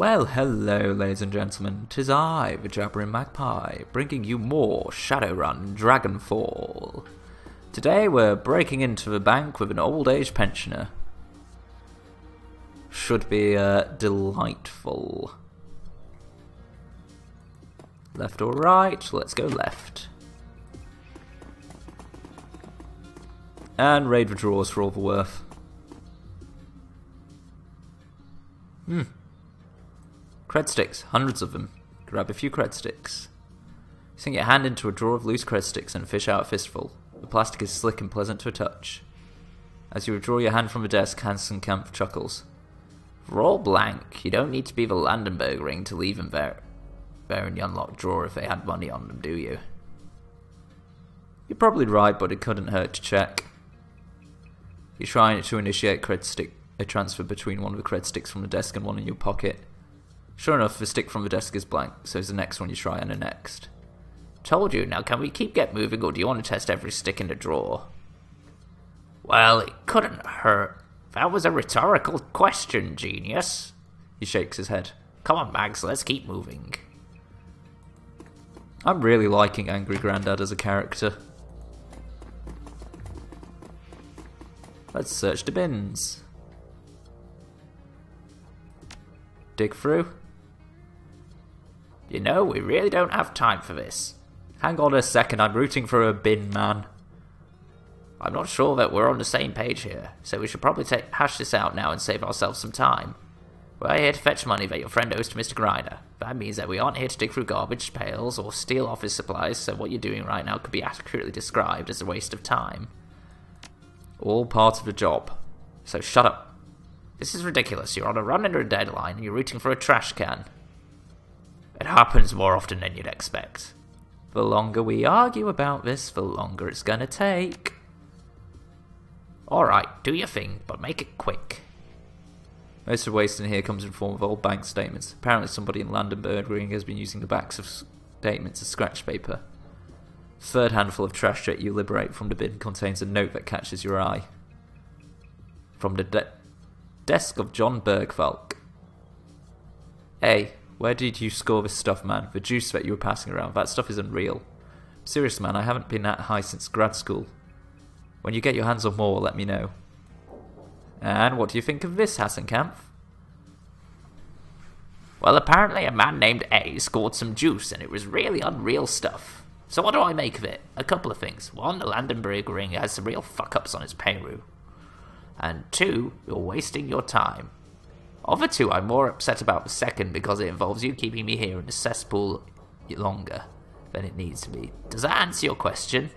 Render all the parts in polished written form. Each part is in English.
Well, hello, ladies and gentlemen. 'Tis I, the Jabbering Magpie, bringing you more Shadowrun Dragonfall. Today we're breaking into the bank with an old age pensioner. Should be delightful. Left or right? Let's go left. And raid the drawers for all the worth. Cred sticks, hundreds of them. Grab a few cred sticks. Sink your hand into a drawer of loose cred sticks and fish out a fistful. The plastic is slick and pleasant to a touch. As you withdraw your hand from the desk, Hansenkamp chuckles. For all blank, you don't need to be the Landenberg ring to leave them there in the unlocked drawer if they had money on them, do you? You're probably right, but it couldn't hurt to check. You're trying to initiate a transfer between one of the cred sticks from the desk and one in your pocket. Sure enough, the stick from the desk is blank, so is the next one you try and the next. Told you, now can we get moving, or do you want to test every stick in the drawer? Well, it couldn't hurt. That was a rhetorical question, genius. He shakes his head. Come on, Mags, let's keep moving. I'm really liking Angry Grandad as a character. Let's search the bins. Dig through. You know, we really don't have time for this. Hang on a second, I'm rooting for a bin man. I'm not sure that we're on the same page here, so we should probably hash this out now and save ourselves some time. We're here to fetch money that your friend owes to Mr. Grinder. That means that we aren't here to dig through garbage pails or steal office supplies, so what you're doing right now could be accurately described as a waste of time. All part of the job. So shut up. This is ridiculous. You're on a run under a deadline and you're rooting for a trash can. It happens more often than you'd expect. The longer we argue about this, the longer it's gonna take. Alright, do your thing, but make it quick. Most of the waste in here comes in the form of old bank statements. Apparently somebody in Landenberg Ring has been using the backs of statements as scratch paper. The third handful of trash that you liberate from the bin contains a note that catches your eye. From the desk of John Bergfalk. Hey, where did you score this stuff, man? The juice that you were passing around, that stuff isn't real. Serious, man, I haven't been that high since grad school. When you get your hands on more, let me know. And what do you think of this, Hassenkamp? Well, apparently a man named A scored some juice, and it was really unreal stuff. So what do I make of it? A couple of things. One, the Landenberg Ring has some real fuck-ups on its payroll. And two, you're wasting your time. Of the two, I'm more upset about the second because it involves you keeping me here in the cesspool longer than it needs to be. Does that answer your question?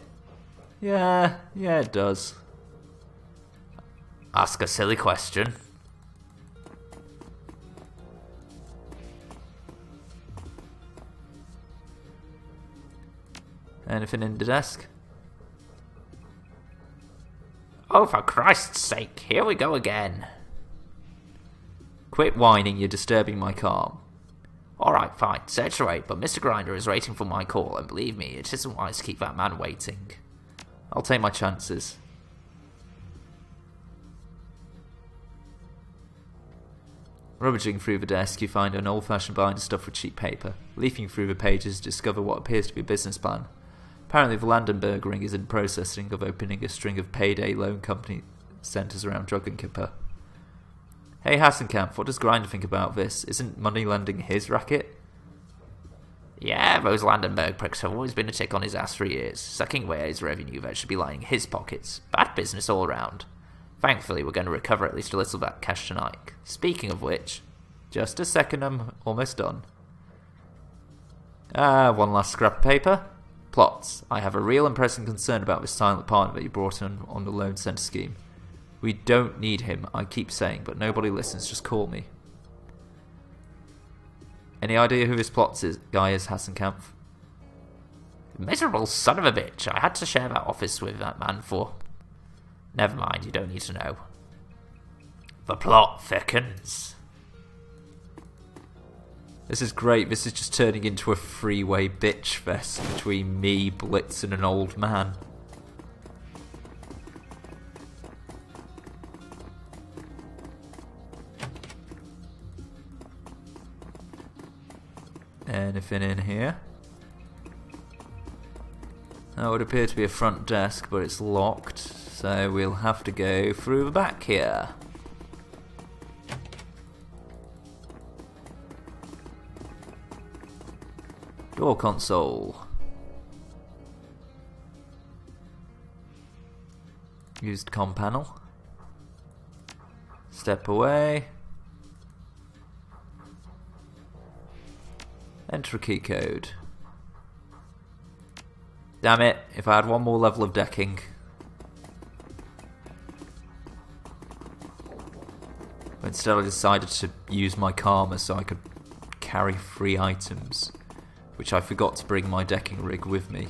Yeah, it does. Ask a silly question. Anything in the desk? Oh, for Christ's sake, here we go again. Quit whining, you're disturbing my calm. Alright, fine, search away, but Mr. Grinder is waiting for my call, and believe me, it isn't wise to keep that man waiting. I'll take my chances. Rummaging through the desk, you find an old-fashioned binder stuffed with cheap paper. Leafing through the pages, discover what appears to be a business plan. Apparently the Landenberg Ring is in processing of opening a string of payday loan company centres around Druggenkipper. Hey Hassenkamp, what does Grinder think about this? Isn't money lending his racket? Yeah, those Landenberg pricks have always been a tick on his ass for years, sucking away his revenue that should be lining his pockets. Bad business all round. Thankfully, we're going to recover at least a little of that cash tonight. Speaking of which, just a second, I'm almost done. One last scrap of paper. Plots. I have a real and pressing concern about this silent partner that you brought in on the loan centre scheme. We don't need him, I keep saying, but nobody listens, just call me. Any idea who this guy is, Hassenkamp? Miserable son of a bitch. I had to share that office with that man for... Never mind, you don't need to know. The plot thickens. This is great, this is just turning into a freeway bitch fest between me, Blitz, and an old man. Anything in here? That would appear to be a front desk, but it's locked, so we'll have to go through the back here. Door console. Used comm panel. Step away. Enter a key code. Damn it, if I had one more level of decking. But instead I decided to use my karma so I could carry 3 items, which I forgot to bring my decking rig with me.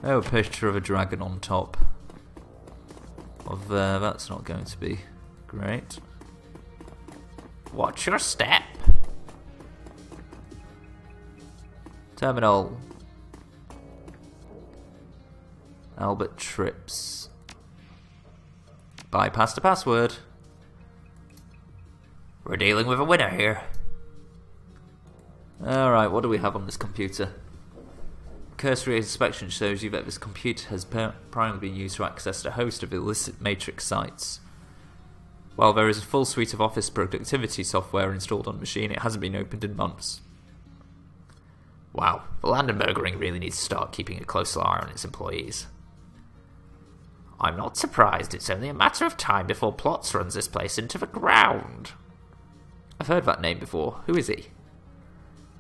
Oh, a picture of a dragon on top. Of that's not going to be great. Watch your step. Terminal. Albert Trips. Bypass the password. We're dealing with a winner here. Alright, what do we have on this computer? Cursory inspection shows you that this computer has primarily been used to access a host of illicit matrix sites. While there is a full suite of office productivity software installed on the machine, it hasn't been opened in months. Wow, the Landenbergering really needs to start keeping a close eye on its employees. I'm not surprised. It's only a matter of time before Plots runs this place into the ground. I've heard that name before. Who is he?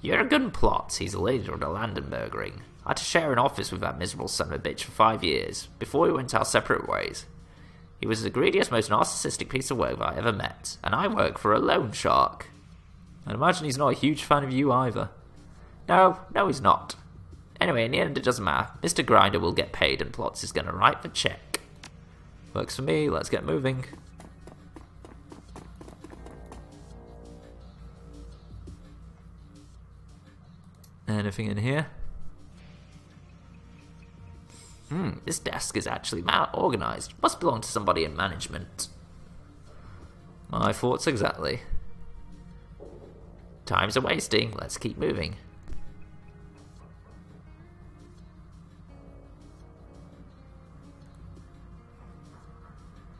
Jurgen Plotz. He's the leader of the Landenbergering. I had to share an office with that miserable son of a bitch for 5 years, before we went our separate ways. He was the greediest, most narcissistic piece of work I ever met, and I work for a loan shark. I'd imagine he's not a huge fan of you either. No, he's not. Anyway, in the end it doesn't matter. Mr. Grinder will get paid and Plotz is going to write the check. Works for me, let's get moving. Anything in here? This desk is actually organised. Must belong to somebody in management. My thoughts exactly. Time's a-wasting, let's keep moving.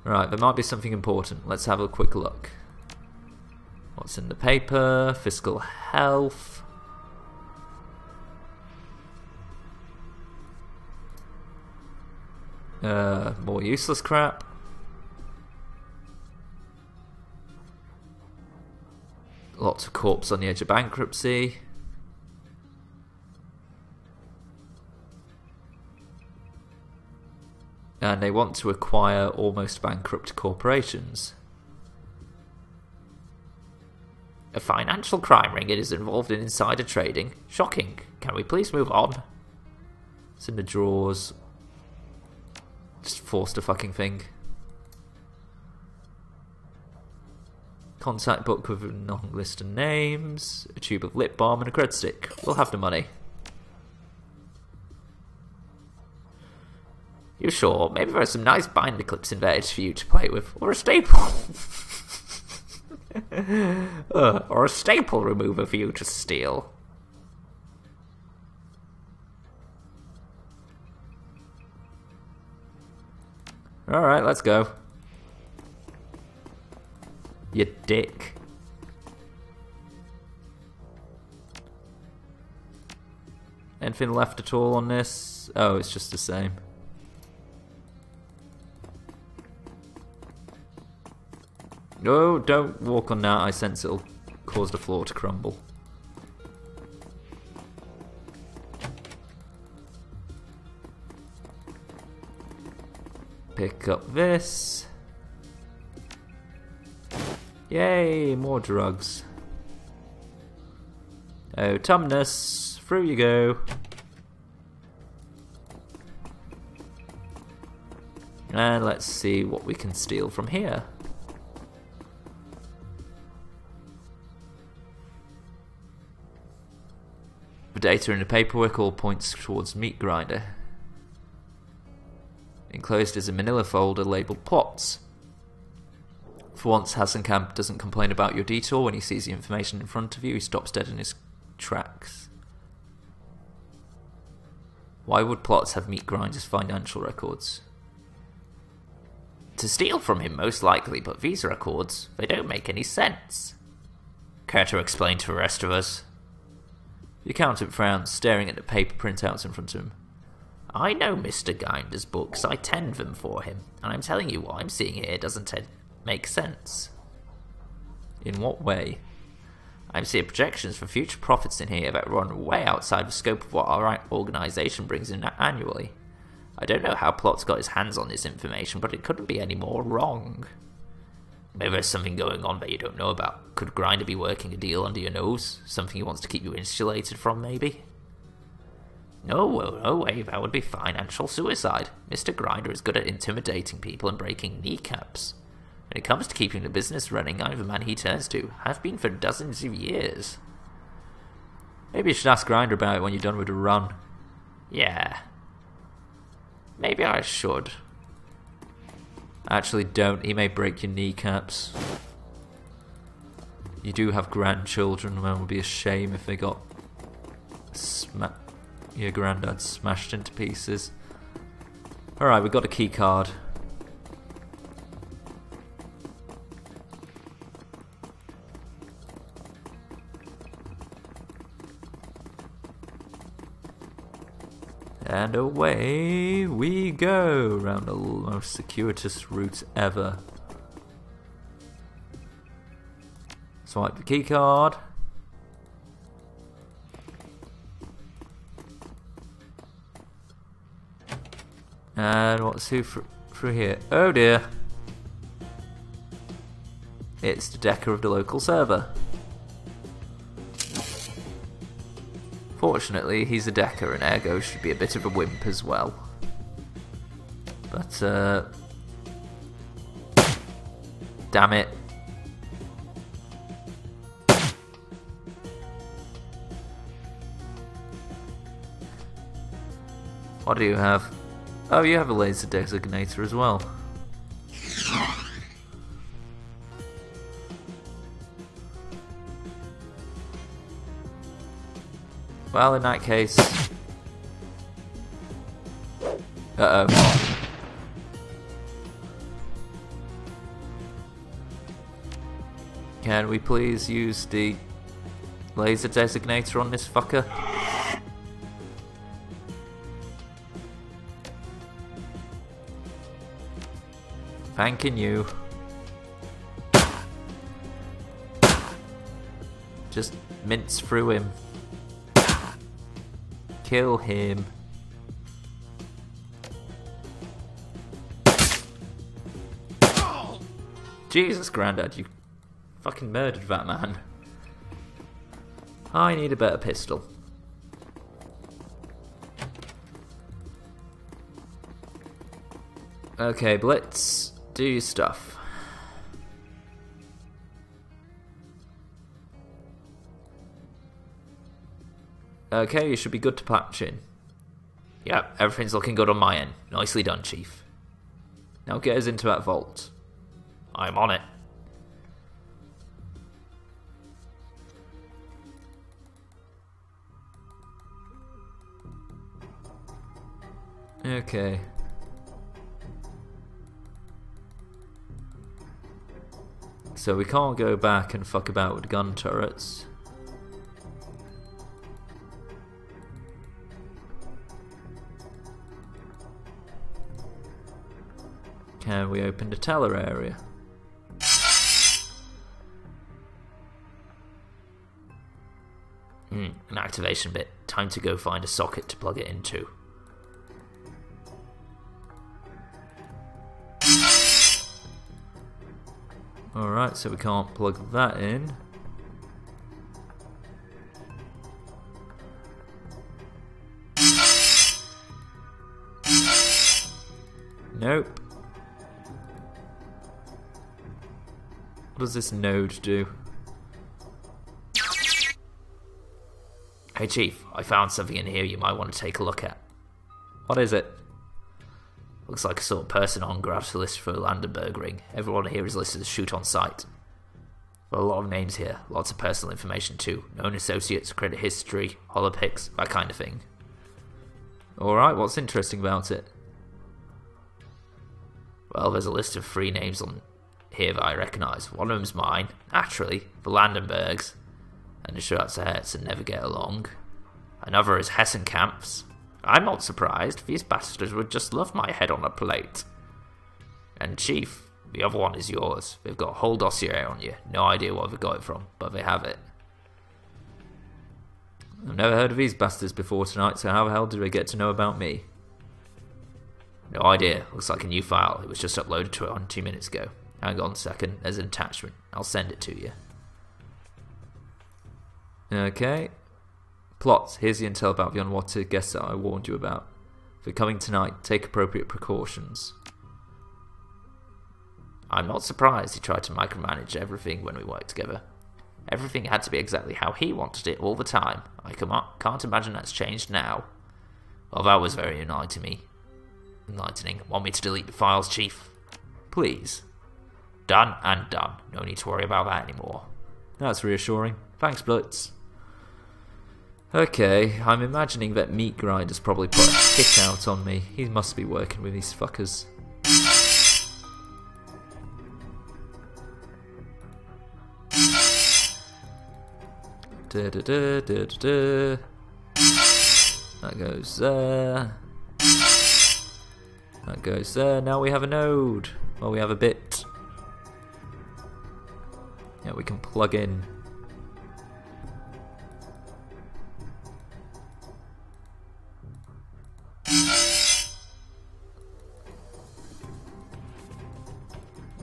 Right, there might be something important. Let's have a quick look. What's in the paper? Fiscal health. More useless crap. Lots of corpse on the edge of bankruptcy. And they want to acquire almost bankrupt corporations. A financial crime ring is involved in insider trading. Shocking. Can we please move on? It's in the drawers. Just forced a fucking thing. Contact book with a long list of names. A tube of lip balm and a cred stick. We'll have the money. You sure? Maybe there are some nice binder clips in there for you to play with. Or a staple. Or a staple remover for you to steal. Alright, let's go. You dick. Anything left at all on this? Oh, it's just the same. No, don't walk on that. I sense it'll cause the floor to crumble. Pick up this. Yay, more drugs. Autumnus, through you go. And let's see what we can steal from here. The data in the paperwork all points towards Meat Grinder. Enclosed is a manila folder labelled Plots. For once, Hasenkamp doesn't complain about your detour when he sees the information in front of you. He stops dead in his tracks. Why would plots have meat grinders' financial records? To steal from him, most likely, but these records, they don't make any sense. Care to explain to the rest of us? The accountant frowns, staring at the paper printouts in front of him. I know Mr. Grinder's books, I tend them for him, and I'm telling you what I'm seeing here doesn't make sense. In what way? I'm seeing projections for future profits in here that run way outside the scope of what our organisation brings in annually. I don't know how Plot's got his hands on this information, but it couldn't be any more wrong. Maybe there's something going on that you don't know about. Could Grinder be working a deal under your nose? Something he wants to keep you insulated from, maybe? No way, that would be financial suicide. Mr. Grinder is good at intimidating people and breaking kneecaps. When it comes to keeping the business running, I'm the man he turns to. Have been for dozens of years. Maybe you should ask Grinder about it when you're done with the run. Yeah. Maybe I should. Actually, don't. He may break your kneecaps. You do have grandchildren, man. It would be a shame if they got your granddad smashed into pieces. Alright, we got a key card. And away we go, around the most circuitous route ever. Swipe the key card. And what's through here? Oh dear. It's the decker of the local server. Fortunately, he's a decker and ergo should be a bit of a wimp as well. But, damn it. What do you have? Oh, you have a laser designator as well. Well, in that case... Uh-oh. Can we please use the laser designator on this fucker? Thanking you. Just mince through him. Kill him. Jesus, Grandad, you fucking murdered that man. I need a better pistol. Okay, Blitz, do your stuff. Okay, you should be good to patch in. Yep, everything's looking good on my end. Nicely done, Chief. Now get us into that vault. I'm on it. Okay. So we can't go back and fuck about with gun turrets. Can we open the teller area? An activation bit. Time to go find a socket to plug it into. Alright, so we can't plug that in. Nope. What does this node do? Hey Chief, I found something in here you might want to take a look at. What is it? Looks like a sort of person on Gratis list for a Landenberg ring. Everyone here is listed as shoot on sight. Well, a lot of names here, lots of personal information too. Known associates, credit history, holopics, that kind of thing. Alright, what's interesting about it? Well, there's a list of 3 names on here that I recognise. One of them's mine, naturally, the Landenbergs, and the Schwarzenegger's and never get along. Another is Hessenkampf's. I'm not surprised, these bastards would just love my head on a plate. And Chief, the other one is yours. They've got a whole dossier on you. No idea where they got it from, but they have it. I've never heard of these bastards before tonight, so how the hell did they get to know about me? No idea. Looks like a new file. It was just uploaded to it 2 minutes ago. Hang on a second. There's an attachment. I'll send it to you. Okay. Plot. Here's the intel about the unwanted guests that I warned you about. If they're coming tonight, take appropriate precautions. I'm not surprised he tried to micromanage everything when we worked together. Everything had to be exactly how he wanted it all the time. I can't imagine that's changed now. Well, that was very enlightening. Want me to delete the files, Chief? Please. Done and done. No need to worry about that anymore. That's reassuring. Thanks, Blitz. Okay, I'm imagining that Meat Grinder's probably put a kick out on me. He must be working with these fuckers. That goes there. That goes there. Now we have a node. Well, we have a bit. Yeah, we can plug in.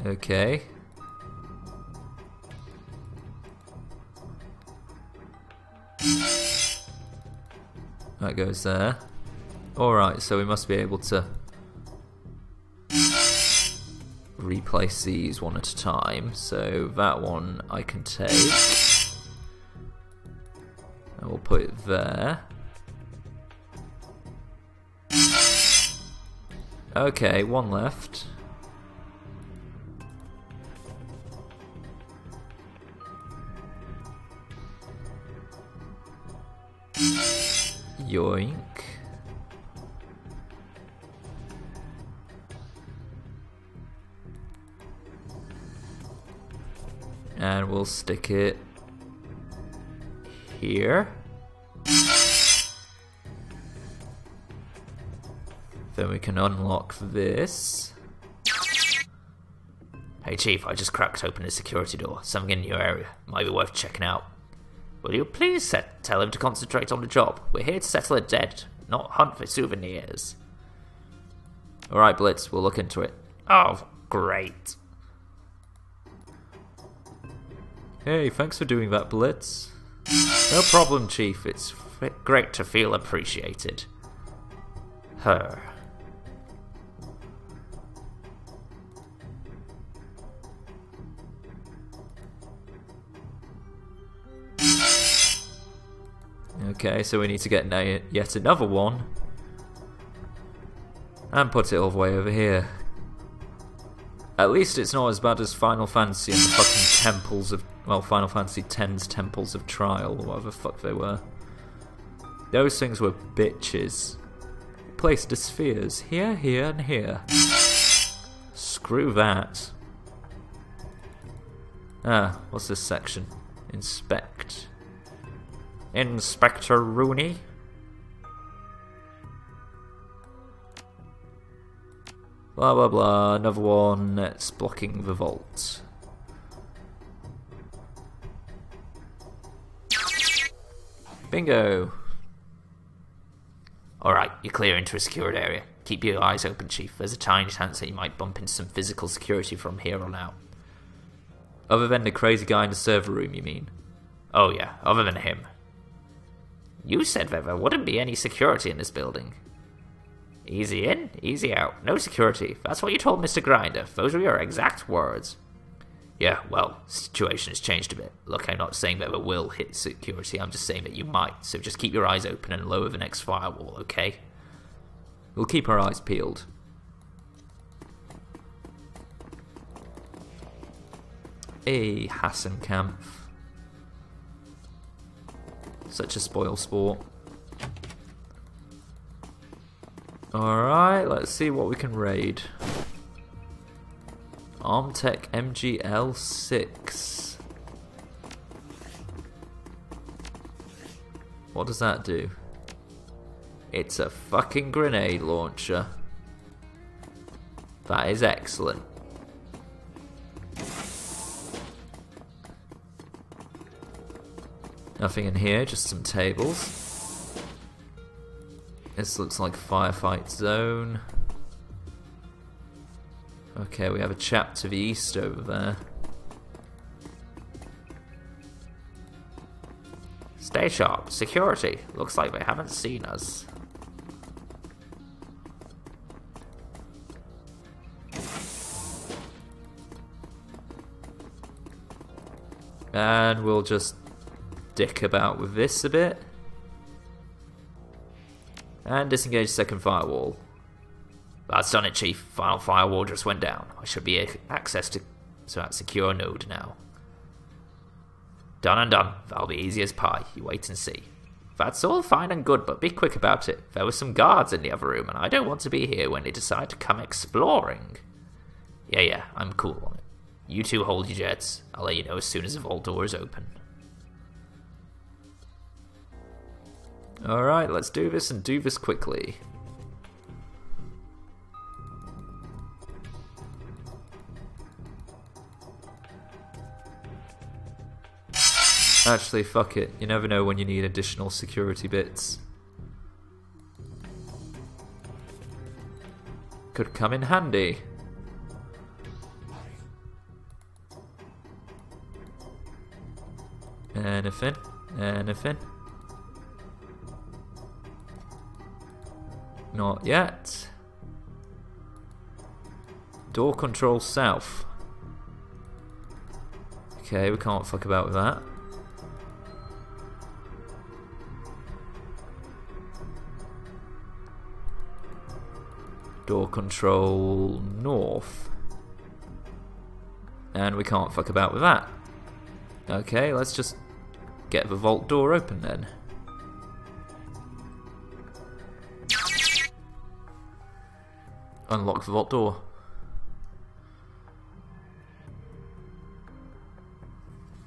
Okay. That goes there. Alright, so we must be able to replace these one at a time. So that one I can take. And we'll put it there. Okay, one left. Yoink. And we'll stick it here. Then we can unlock this. Hey Chief, I just cracked open the security door. Something in your area. Might be worth checking out. Will you please tell him to concentrate on the job? We're here to settle a debt, not hunt for souvenirs. Alright, Blitz, we'll look into it. Oh, great. Hey, thanks for doing that, Blitz. No problem, Chief. It's great to feel appreciated. Her. Okay, so we need to get yet another one. And put it all the way over here. At least it's not as bad as Final Fantasy and the fucking temples of... Well, Final Fantasy X's temples of trial, or whatever the fuck they were. Those things were bitches. Placed the spheres here, here, and here. Screw that. Ah, what's this section? Inspect. Inspector Rooney? Blah blah blah, another one that's blocking the vault. Bingo! Alright, you're clear into a secured area. Keep your eyes open, Chief. There's a tiny chance that you might bump into some physical security from here on out. Other than the crazy guy in the server room, you mean? Oh yeah, other than him. You said that there wouldn't be any security in this building. Easy in, easy out. No security. That's what you told Mr. Grinder. Those were your exact words. Yeah, well, the situation has changed a bit. Look, I'm not saying that there will hit security. I'm just saying that you might. So just keep your eyes open and lower the next firewall, okay? We'll keep our eyes peeled. a Hassenkamp. Such a spoil sport. Alright, let's see what we can raid. Armtech MGL6. What does that do? It's a fucking grenade launcher. That is excellent. Nothing in here, just some tables. This looks like a firefight zone. Okay, we have a chap to the east over there. Stay sharp. Security. Looks like they haven't seen us. And we'll just dick about with this a bit. And disengage second firewall. That's done it, Chief. Final firewall just went down. I should be access to that secure node now. Done and done. That'll be easy as pie. You wait and see. That's all fine and good, but be quick about it. There were some guards in the other room, and I don't want to be here when they decide to come exploring. Yeah, I'm cool on it. You two hold your jets. I'll let you know as soon as the vault door is open. Alright, let's do this and do this quickly. Actually, fuck it. You never know when you need additional security bits. Could come in handy. Anything? Anything? Not yet. Door control south. Okay, we can't fuck about with that. Door control north. And we can't fuck about with that. Okay, let's just get the vault door open then. Unlock the vault door.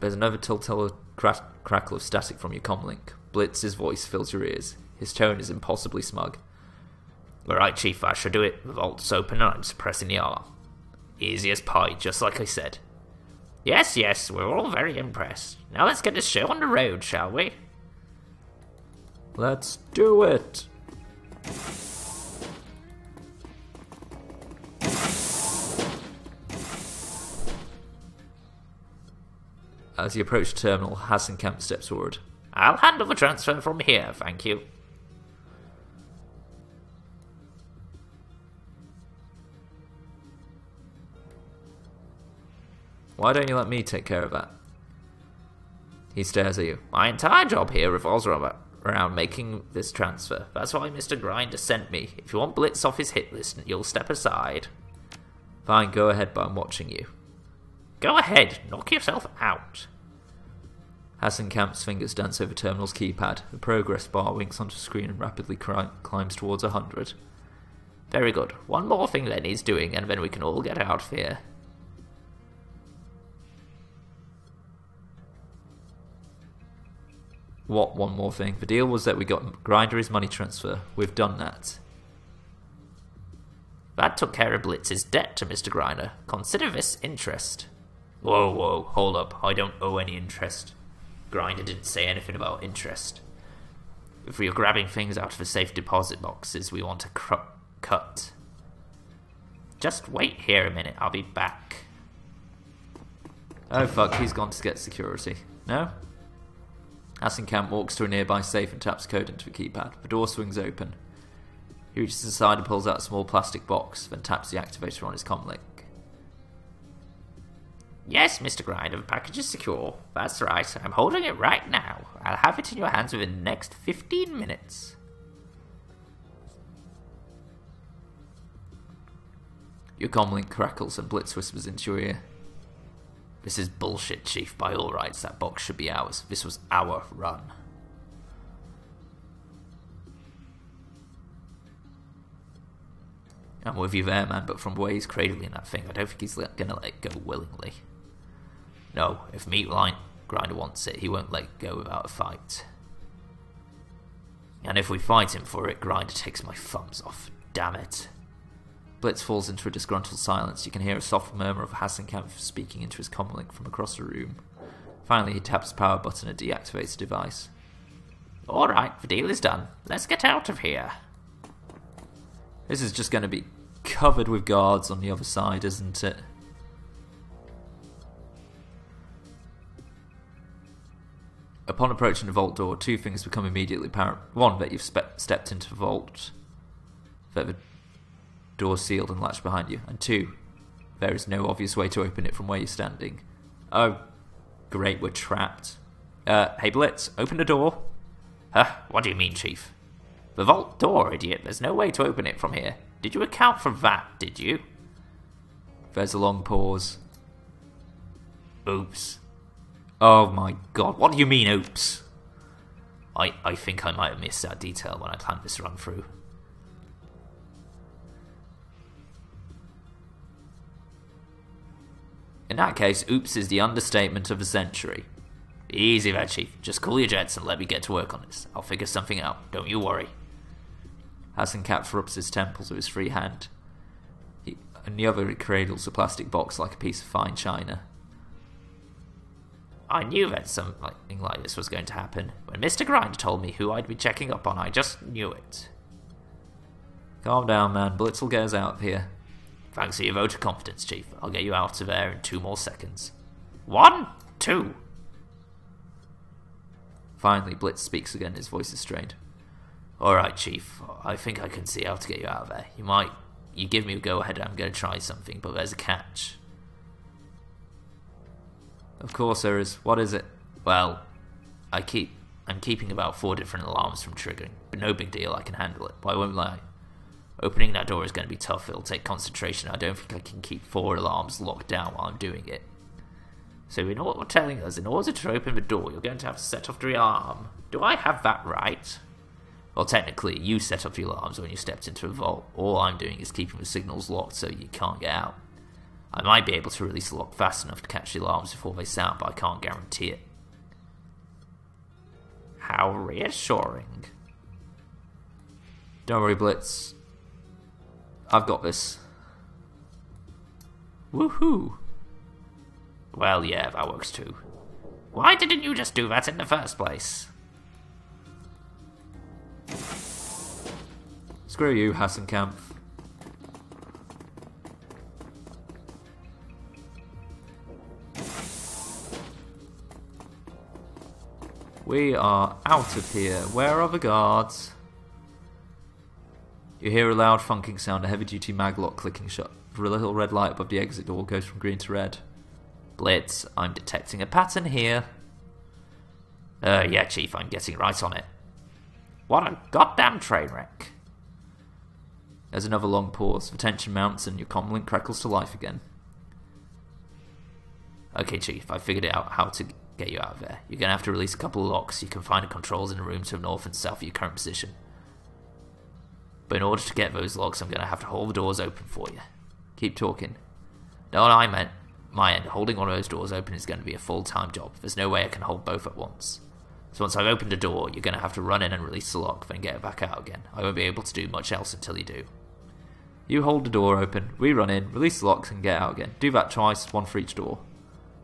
There's another telltale crackle of static from your comlink. Blitz's voice fills your ears. His tone is impossibly smug. Alright, Chief, I should do it. The vault's open and I'm suppressing the alarm. Easy as pie, just like I said. Yes, we're all very impressed. Now let's get this show on the road, shall we? Let's do it! As you approach the terminal, Hassenkamp steps forward. I'll handle the transfer from here, thank you. Why don't you let me take care of that? He stares at you. My entire job here revolves around making this transfer. That's why Mr. Grinder sent me. If you want Blitz off his hit list, you'll step aside. Fine, go ahead, but I'm watching you. Go ahead, knock yourself out. Hassenkamp's fingers dance over Terminal's keypad. The progress bar winks onto the screen and rapidly climbs towards 100. Very good. One more thing that needs doing, and then we can all get out of here. What one more thing? The deal was that we got Grinder his money transfer. We've done that. That took care of Blitz's debt to Mr. Grinder. Consider this interest. Whoa, hold up. I don't owe any interest. Grinder didn't say anything about interest. If we are grabbing things out of the safe deposit boxes, we want to cut. Just wait here a minute, I'll be back. Oh fuck, he's gone to get security. No? Hassenkamp walks to a nearby safe and taps code into the keypad. The door swings open. He reaches inside and pulls out a small plastic box, then taps the activator on his comlink. Yes, Mr. Grinder, the package is secure. That's right, I'm holding it right now. I'll have it in your hands within the next 15 minutes. Your comlink crackles and Blitz whispers into your ear. This is bullshit, Chief. By all rights, that box should be ours. This was our run. I'm with you there, man, but from the way he's cradling that thing, I don't think he's gonna let it go willingly. No, if Meat Grinder wants it, he won't let it go without a fight. And if we fight him for it, Grinder takes my thumbs off. Damn it. Blitz falls into a disgruntled silence. You can hear a soft murmur of Hassenkamp speaking into his comlink from across the room. Finally, he taps the power button and deactivates the device. Alright, the deal is done. Let's get out of here. This is just going to be covered with guards on the other side, isn't it? Upon approaching the vault door, two things become immediately apparent. One, that you've stepped into the vault, that the door sealed and latched behind you. And two, there is no obvious way to open it from where you're standing. Oh, great, we're trapped. Hey Blitz, open the door. Huh? What do you mean, Chief? The vault door, idiot. There's no way to open it from here. Did you account for that, did you? There's a long pause. Oops. Oh my god, what do you mean, oops? I think I might have missed that detail when I planned this run through. In that case, oops is the understatement of the century. Easy there, Chief. Just cool your jets and let me get to work on this. I'll figure something out. Don't you worry. Hassenkamp rubs his temples with his free hand. And the other cradles a plastic box like a piece of fine china. I knew that something like this was going to happen. When Mr. Grinder told me who I'd be checking up on, I just knew it. Calm down, man. Blitz will get us out of here. Thanks for your vote of confidence, Chief. I'll get you out of there in 2 more seconds. 1, 2. Finally, Blitz speaks again. His voice is strained. Alright, Chief. I think I can see how to get you out of there. You give me a go-ahead, I'm going to try something, but there's a catch. Of course there is. What is it? Well, I'm keeping about 4 different alarms from triggering, but no big deal, I can handle it. But I won't lie. Opening that door is going to be tough, it'll take concentration. I don't think I can keep 4 alarms locked down while I'm doing it. So you know what we're telling us, in order to open the door, you're going to have to set off the alarm. Do I have that right? Well, technically, you set off the alarms when you stepped into a vault. All I'm doing is keeping the signals locked so you can't get out. I might be able to release the lock fast enough to catch the alarms before they sound, but I can't guarantee it. How reassuring. Don't worry, Blitz. I've got this. Woohoo! Well, yeah, that works too. Why didn't you just do that in the first place? Screw you, Hassenkamp. We are out of here. Where are the guards? You hear a loud funking sound, a heavy-duty maglock clicking shut. The little red light above the exit door goes from green to red. Blitz, I'm detecting a pattern here. Yeah, Chief, I'm getting right on it. What a goddamn train wreck. There's another long pause. The tension mounts and your comlink crackles to life again. Okay, Chief, I figured out how to get you out of there. You're going to have to release a couple of locks. You can find the controls in the room to the north and south of your current position. But in order to get those locks, I'm going to have to hold the doors open for you. Keep talking. No, I meant my end. Holding one of those doors open is going to be a full-time job. There's no way I can hold both at once. So once I've opened a door, you're going to have to run in and release the lock, then get it back out again. I won't be able to do much else until you do. You hold the door open, we run in, release the locks, and get out again. Do that twice, 1 for each door.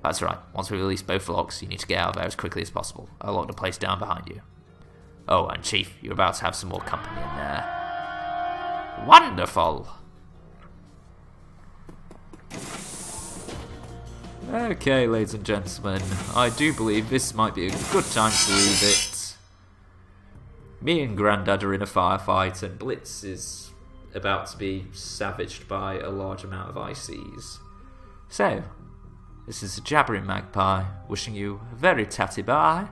That's right. Once we release both locks, you need to get out of there as quickly as possible. I'll lock the place down behind you. Oh, and Chief, you're about to have some more company in there. Wonderful! Okay, ladies and gentlemen, I do believe this might be a good time to leave it. Me and Grandad are in a firefight, and Blitz is about to be savaged by a large amount of ICs. So, this is a Jabbering Magpie, wishing you a very tatty bye.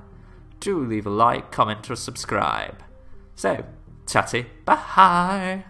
Do leave a like, comment, or subscribe. So, tatty bye!